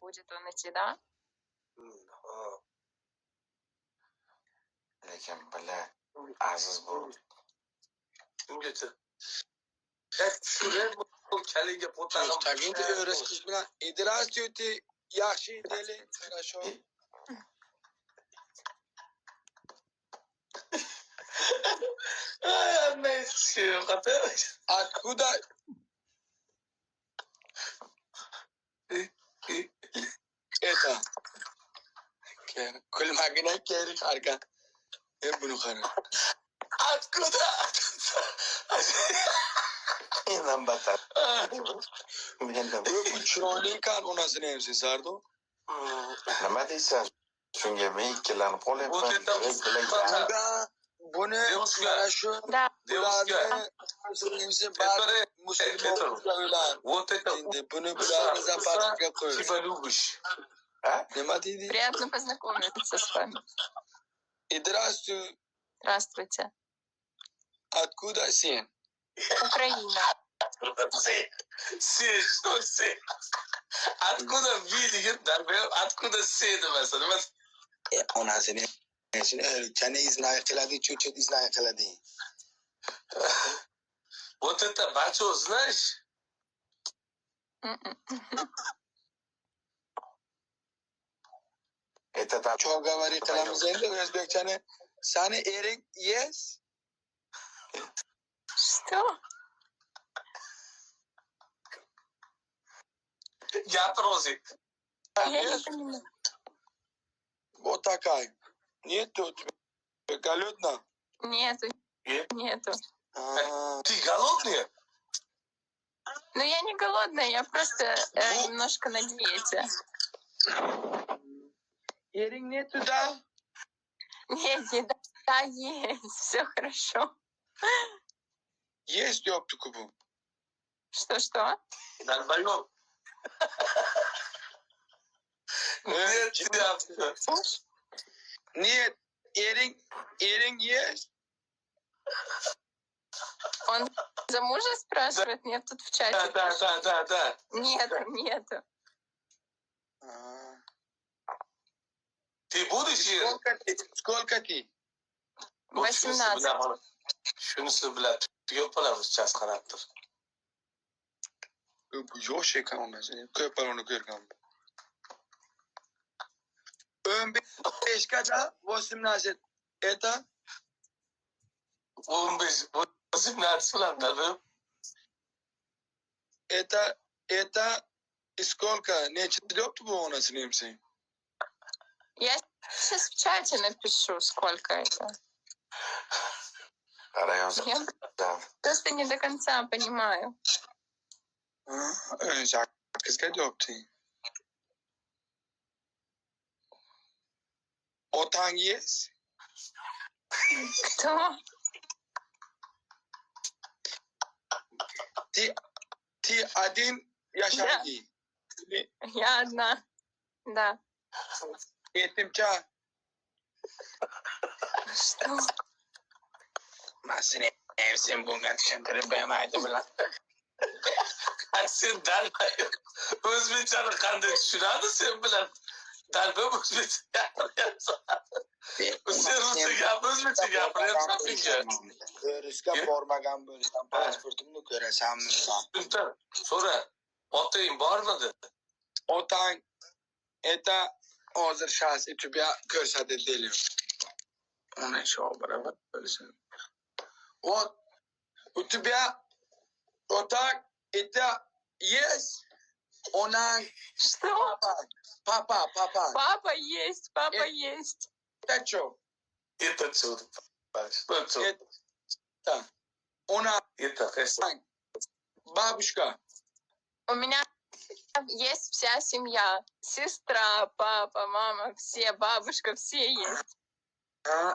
будет он идти, да? Lekin bila aziz bu. Ungacha. Kaliga po'tag'im. Tag'inda o'ris qiz bilan Здравствуйте, yaxshi edeli, хорошо. Откуда? Это. Kulmagina keri qarga. Buni qara. Откуда? Mendan battar. Bu chiroyli ekan, onasini ham sezardi. Nima deysan? Shunga men ikkilanib qolyapman. Buni mana shu Вот это endi buni bularni zafarga qo'y. типа любишь. Nima deydi? Приятно познакомиться с вами. Здравствуй. Здравствуйте. Откуда sen? Украина. Sen, что sen? Откуда видишь, откуда sen demasın? Onasini o'lchani iznay qiladi, cho'chit iznay qiladi. Вот это бачо, знаешь? Это так. Cho говорит qilamiz endi o'zbekchani. Sani ering yes? Что? Gapir o'zing. Я не понимаю. Вот такая. Нету у тебя голодно? Нету. Нету. Ты голодный? Ну, я не голодная, я просто немножко на диете. Ering нету, да? Нет, еда есть, все хорошо. Есть ёптуку bu. Что? Нормально. Нет, Нет, ering есть? Он за мужа спрашивает? Нет, тут в чате. Да. Нету. Ты будешь? Сколько ты? 18. Shunisi bilan tugab qolamiz, chas qarabdir. Bu yosh ekan onasi. Ko'paloni ko'rgan. 15 kada 18. Это 18 bilan tabii. Это сколько? Нечто ёпты bu onasini emsang. Я сейчас в чате напишу, сколько это. Я просто не до конца понимаю. Sakizga jopti. Otang есть? Кто? Ты один yaşaydi. Я одна. Да. Yetimcha. Что? Masini evsen bunga tushuntirib bermaydi bilan. Sen dalba o'zbekchani qanday tushunadi sen bilan? Dalba o'zbekcha gapiryapsan. Sen o'zbekcha gapiryapsan menga. O'risga bormagan bo'lsam pasportimni ko'rasanmi? So'ra, otang bormidi? Otang это hozir shaxsiy тебя ko'rsatib deylik. Ona shu barabar bo'lsin. Вот у тебя отак это есть? Она Что? Папа. Папа есть. Это что? Это что? Это. Она. Это бабушка. У меня есть вся семья. Сестра, папа, мама, все, бабушка, все есть.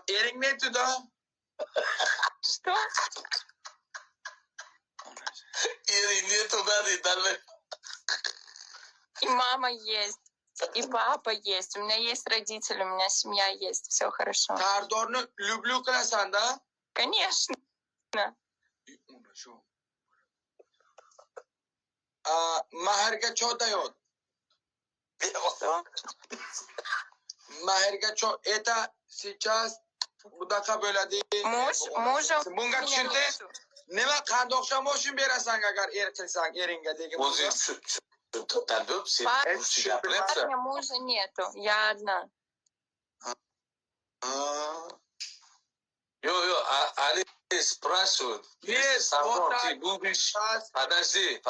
Ering нету, да? Что? Ering нету, да, Далбек? И мама есть, и папа есть. У меня есть родители, у меня семья есть. Все хорошо. Кардорну люблю qilasan, да? Конечно. Maharga cho'ta yo'q. Mahirga это сейчас bunaqa bo'ladi. Mужа у Bunga меня tushunti? нету. Nima qandoq shamoshim berasan agar qilsang eringa degan O'zing bo'lsa? tushunib, Dalbek, sen ruscha gapiryapsan. Парня мужа нету. Я одна. Yo'q, они спрашивают, если Сардор, ты любишь... Подожди,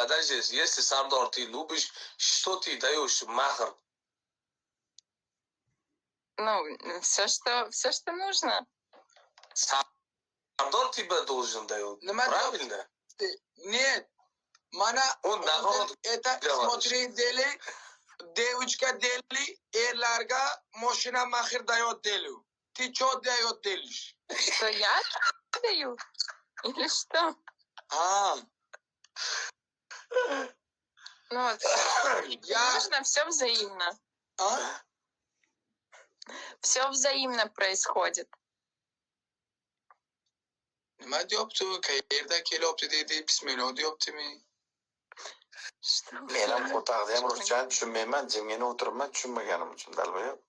если Сардор, ты любишь, что ты даешь махр? Ну, все, что нужно. Сардор тебе должен дать, правильно? Нет. Mana Он нагород это смотри deli девочка deli erlarga mashina mahir dayot delu. Ты что дает делишь? Что я даю? Или что? Ну вот, нужно все взаимно. Все взаимно происходит. Nima deyapti? Qayerda kelyapti dedi, bismillah deyaptimi? Men ham o'taqda ham ruschani tushunmayman, jimgina o'tiribman tushunmaganim uchun Dalbek.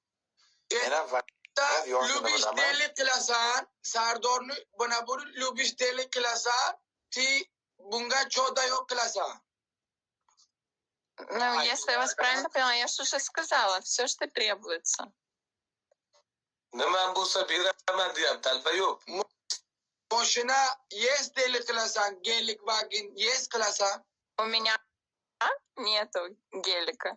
Men ham Lubish deli qilasan, Sardorni buni lubish deli qilasan, ti bunga choda yo'q qilasan. Ну, если я вас правильно поняла, я же уже сказала, все, что требуется. Nima bo'lsa beraman deyapti, Dalbek. Mashina yes deli qilasan, gelik vagin yes qilasan. У меня нету гелика.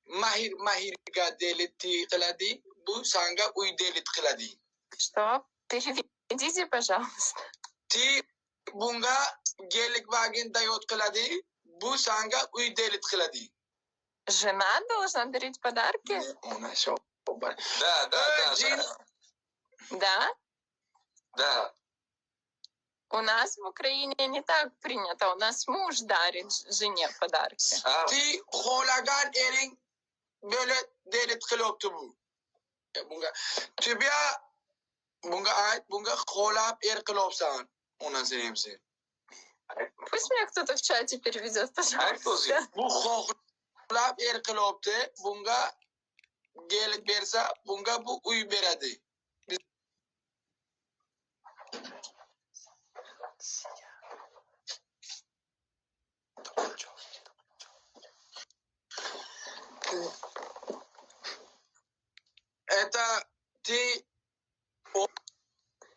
Mahirga deli ti qiladi, bu sanga uy deli qiladi. Что? Переведите, пожалуйста. Ti bunga gelik vagin dayot qiladi, bu sanga uy deli qiladi. Жена должна дарить подарки? Ona shu. Да. Да? У нас в Украине не так принято. У нас муж дарит жене подарки. Ti xohlagan ering böyle deli qilyapti bu. Bunga ayt, bunga xohlab qilyapsan. Onasini ham sen. Пусть меня кто-то в чате переведет, пожалуйста. Bu xohlab qilyapti, bunga gelik bersa, bunga bu uy beradi. Это ti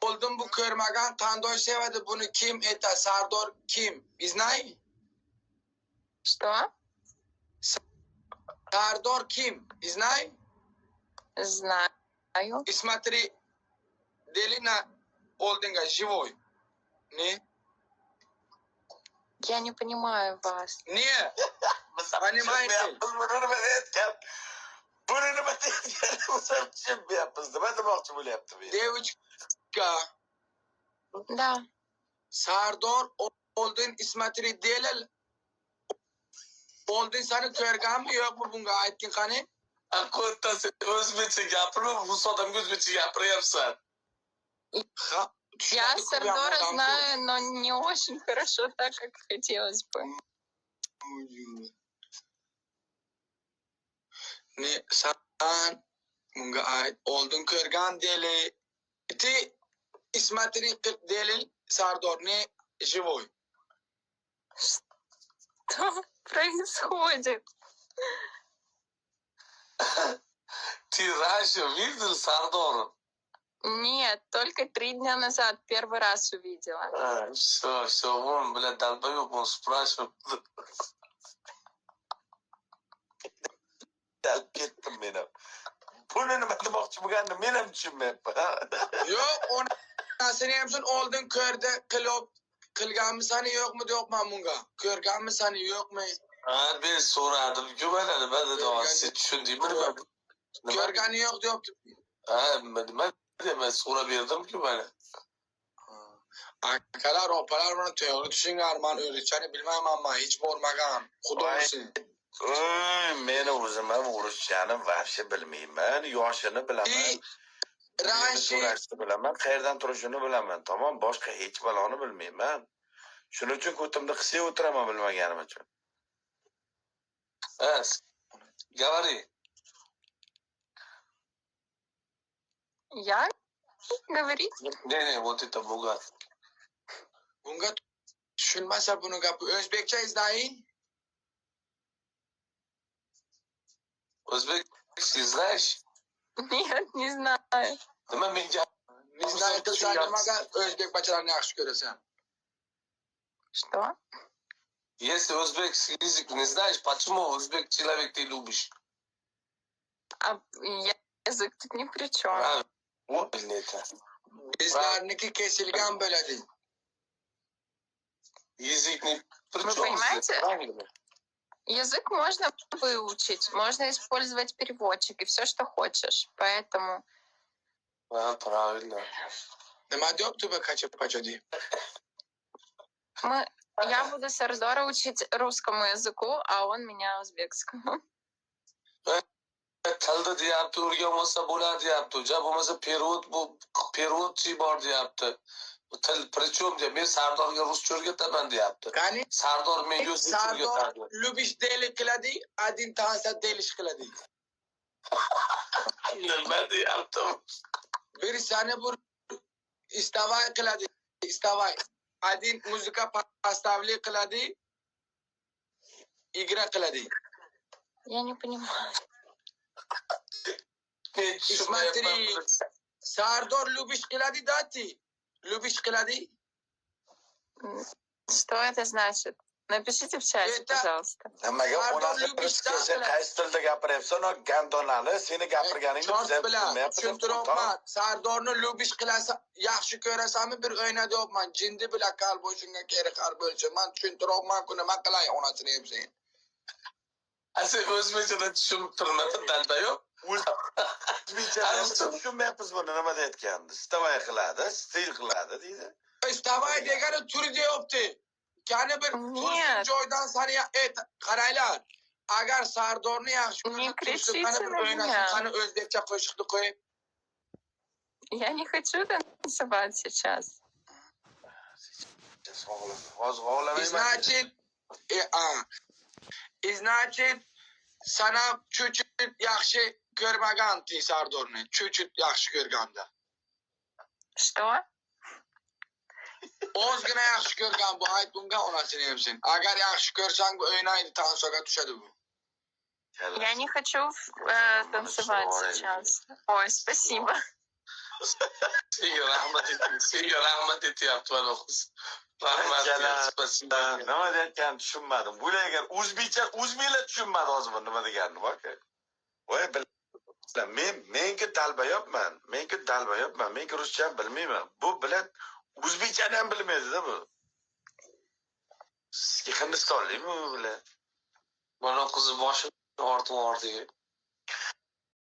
oldin bu ko'rmagan qanday sevadi buni kim eta Sardor kim? Знай? Что? Sardor kim? Знай? Знаю. И смотри, Делина Олдинга живой. Не? Я не понимаю вас. Не. Понимаете? Buni nima deyotganimizni tushunmayapmiz. Nima demoqchi bo'lyapti bu? Девочка, Да. Sardor oldin смотри, Delil oldin seni ko'rganmi yo'qmi bunga aytgin qani? Aqo'tta sen o'zbekcha gapirib, rus odamga o'zbekcha gapiryapsan. Я Сардора знаю, но не очень хорошо так, как хотелось бы. Ne sen bunga ayt oldin ko'rgan deli ti смотри Delil Sardor ne живой. Что происходит? Ты раньше видел Сардора? Нет, только 3 дня назад первый раз увидела. Все, вон, блядь, долбоёб, он спрашивает. Dalb ketdim men ham. Buni nima demoqchi bo'lganini men ham tushunmayapman. Yo'q, onasini ham sen oldin ko'rdi, qilganmisani yo'qmi deyapman bunga. Ko'rganmisani yo'qmi? Ben so'radim-ku mana nima dedi, siz tushundingmi nima? Ko'rgani yo'q deyapti. Nima dedim, so'rab berdim-ku mana. Akalar, opalar buni to'g'ri tushungan, o'zbekchani bilmayman, hech bormagan. Xudo bilsin. Men o'zim ham ruschani vobshe bilmayman, yoshini bilaman. Rashi bilaman, qayerdan turishini bilaman. Tamom, boshqa hech baloni bilmayman. Shuning uchun ko'timda qisib o'tiraman bilmaganim uchun. Говори. Я говорить? Ne, вот это буga. Bunga tushunmasa buni gapi. O'zbekcha izlaying. O'zbek знаешь? Нет, не знаю. Nima menga Izlay qilsan nimaga o'zbek bachalarini yaxshi ko'rasan? Что? Если узбекский язык не знаешь, почему узбек человек ты любишь? А язык тут ни при чем. Правильно это. Bizlarniki kesilgan bo'ladi. Язык не при Вы чем понимаете? здесь, правильно? Язык можно выучить, можно использовать переводчик и все, что хочешь. Поэтому Правильно. Nima deyapti bu qacha-pacha? я буду Сардора учить русскому языку, а он меня узбекскому. Tilda deyapti, o'rganmasa bo'ladi deyapti. Ja bo'lmasa переводchi bor deyapti. Til причем deyapti. Men Sardorga ruscha o'rgataman deyapti. Qani Sardor menga o'zbekcha Sardor o'rgatadi. lubish deylik qiladi, adin tansa deylish qiladi. Nima deyapti? Bir sani bir istavay qiladi, istavay. Adin muzika поставли qiladi, igra qiladi. Я не понимаю. Смотри, Sardor lubish qiladi dati. Lubish qiladi. Что это значит? Напишите в чате, Это- пожалуйста. Nimaga onasi sen qaysi tilda gapiryapsan? O gandonali seni gapirganingni Chort biz bilan bilmayapmiz. tushuntiryapman. Sardorni lubish qilasa, yaxshi ko'rasanmi bir o'ynadyapman. Jindi bilan qalb o'shunga keri qar bo'lsa, men tushuntiryapman-ku nima qilay onasini ham sen. Sen o'zbekchada tushunib turmadi daldayo. O'zbekcha tushunmayapmiz buni nima deyotganini. Stavay qiladi, stil qiladi deydi. Istavay degani tur deyapti. Qani bir tursin joydan sani qaranglar. Agar Sardorni yaxshi Не ko'rsa, кричите qani bir на o'ynasin, меня. qani o'zbekcha qo'shiqni qo'yib. Я не хочу танцевать сейчас. Hozir g'ovlamayman. Значит, sana chut yaxshi ko'rmaganti Sardorni. Chut yaxshi ko'rganda. Что? Ozgina yaxshi ko'rgan bu ayt bunga onasini ham sen. Agar yaxshi ko'rsang bu o'ynaydi, tansoga tushadi bu. Я не хочу танцевать сейчас. Ой, спасибо. Senga rahmat etyapti mana qiz. Rahmat spasiba. Nima deyotganini tushunmadim. Bu agar o'zbeklar tushunmadi hozir bu nima deganini bak. Voy menga dalbayapman. Menga ruscha bilmayman. Bu bilan o'zbekchani ham bilmaydi-da bu. Sizga Hindistonlikmi bu bilan? Mana qiz boshi ortib